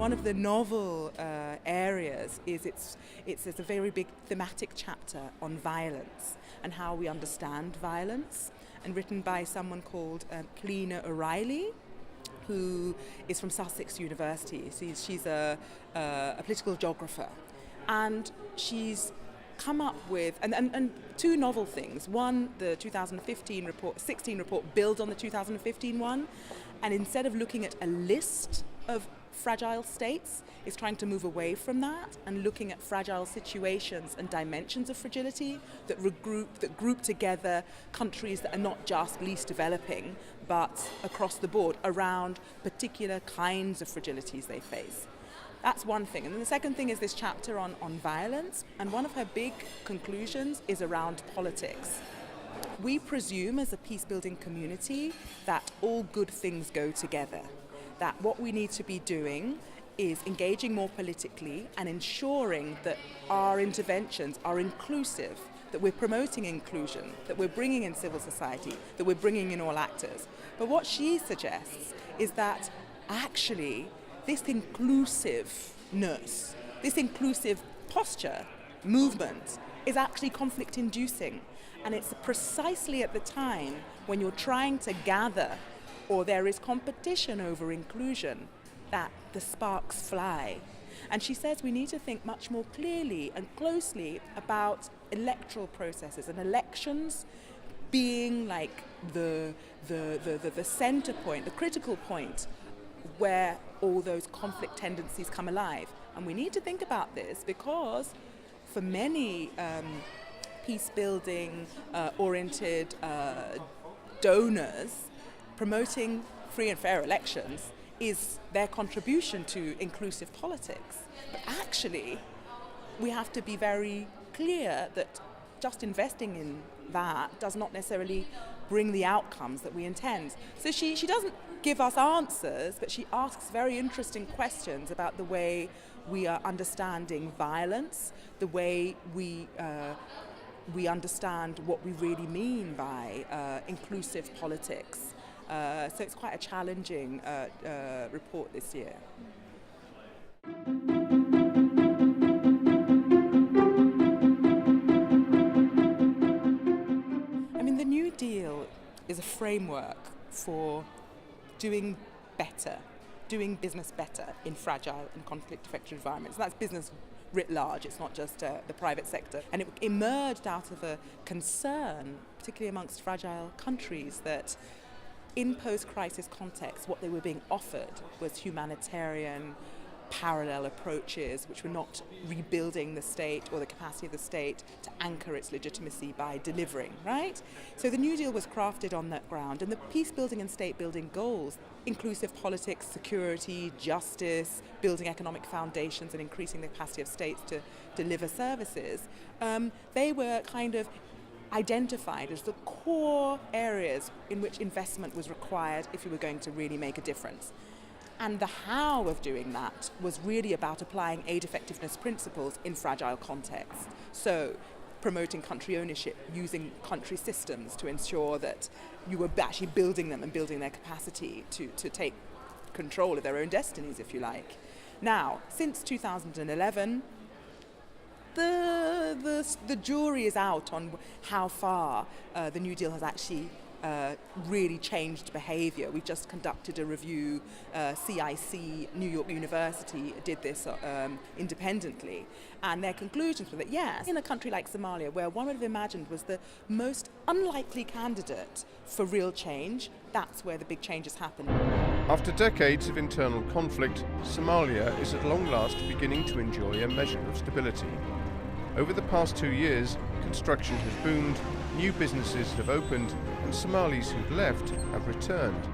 one of the novel areas is there's a very big thematic chapter on violence and how we understand violence, and written by someone called Lena O'Reilly, who is from Sussex University. She's a political geographer, and she's come up with and two novel things. One, the 16 report builds on the 2015 one, and instead of looking at a list of fragile states, is trying to move away from that and looking at fragile situations and dimensions of fragility that group together countries that are not just least developing, but across the board around particular kinds of fragilities they face. That's one thing. And then the second thing is this chapter on violence, and one of her big conclusions is around politics. We presume as a peace-building community that all good things go together, that what we need to be doing is engaging more politically and ensuring that our interventions are inclusive, that we're promoting inclusion, that we're bringing in civil society, that we're bringing in all actors. But what she suggests is that actually this inclusiveness, this inclusive posture, movement, is actually conflict-inducing. And it's precisely at the time when you're trying to gather or there is competition over inclusion that the sparks fly. And she says we need to think much more clearly and closely about electoral processes and elections being like the center point, the critical point where all those conflict tendencies come alive. And we need to think about this because for many peace-building oriented donors, promoting free and fair elections is their contribution to inclusive politics. But actually, we have to be very clear that just investing in that does not necessarily bring the outcomes that we intend. So she doesn't give us answers, but she asks very interesting questions about the way we are understanding violence, the way we understand what we really mean by inclusive politics. So it's quite a challenging report this year. I mean, the New Deal is a framework for doing better, doing business better in fragile and conflict-affected environments. And that's business writ large, it's not just the private sector. And it emerged out of a concern, particularly amongst fragile countries, that in post-crisis context, what they were being offered was humanitarian parallel approaches which were not rebuilding the state or the capacity of the state to anchor its legitimacy by delivering, right? So the New Deal was crafted on that ground, and the peace-building and state-building goals, inclusive politics, security, justice, building economic foundations and increasing the capacity of states to deliver services, they were kind of identified as the core areas in which investment was required if you were going to really make a difference. And the how of doing that was really about applying aid effectiveness principles in fragile contexts. So promoting country ownership, using country systems to ensure that you were actually building them and building their capacity to take control of their own destinies, if you like. Now, since 2011, the jury is out on how far the New Deal has actually really changed behavior. We've just conducted a review. CIC, New York University, did this independently, and their conclusions were that yes, in a country like Somalia, where one would have imagined was the most unlikely candidate for real change, that's where the big changes happen. After decades of internal conflict, Somalia is at long last beginning to enjoy a measure of stability. Over the past 2 years, construction has boomed, new businesses have opened, and Somalis who've left have returned.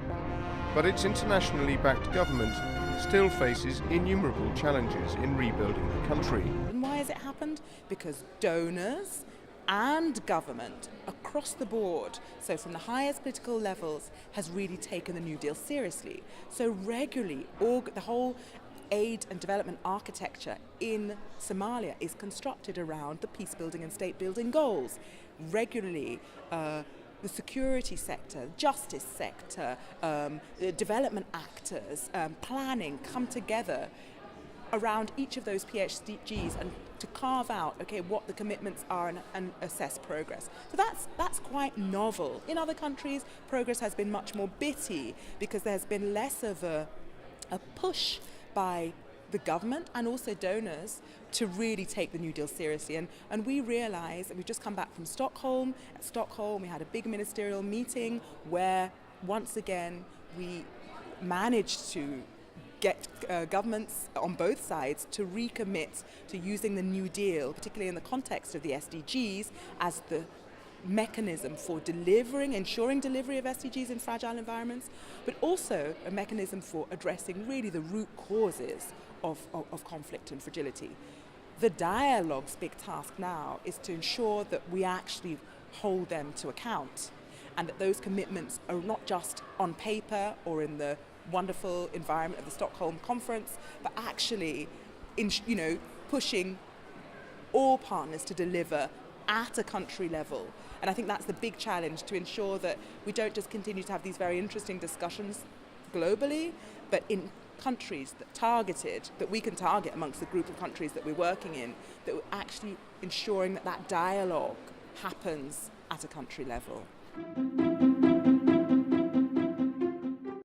But its internationally backed government still faces innumerable challenges in rebuilding the country. And why has it happened? Because donors and government across the board, so from the highest political levels, has really taken the New Deal seriously. So regularly, the whole aid and development architecture in Somalia is constructed around the peace-building and state-building goals. Regularly, the security sector, justice sector, development actors, planning come together around each of those PHGs and to carve out, okay, what the commitments are and assess progress. So that's quite novel. In other countries, progress has been much more bitty because there's been less of a push by the government and also donors to really take the New Deal seriously. And we realise that we've just come back from Stockholm. At Stockholm, we had a big ministerial meeting where, once again, we managed to get governments on both sides to recommit to using the New Deal, particularly in the context of the SDGs, as the mechanism for ensuring delivery of SDGs in fragile environments, but also a mechanism for addressing really the root causes of conflict and fragility. The dialogue's big task now is to ensure that we actually hold them to account and that those commitments are not just on paper or in the wonderful environment of the Stockholm conference, but actually pushing all partners to deliver at a country level. And I think that's the big challenge, to ensure that we don't just continue to have these very interesting discussions globally, but in countries that we can target amongst the group of countries that we're working in, that we're actually ensuring that dialogue happens at a country level.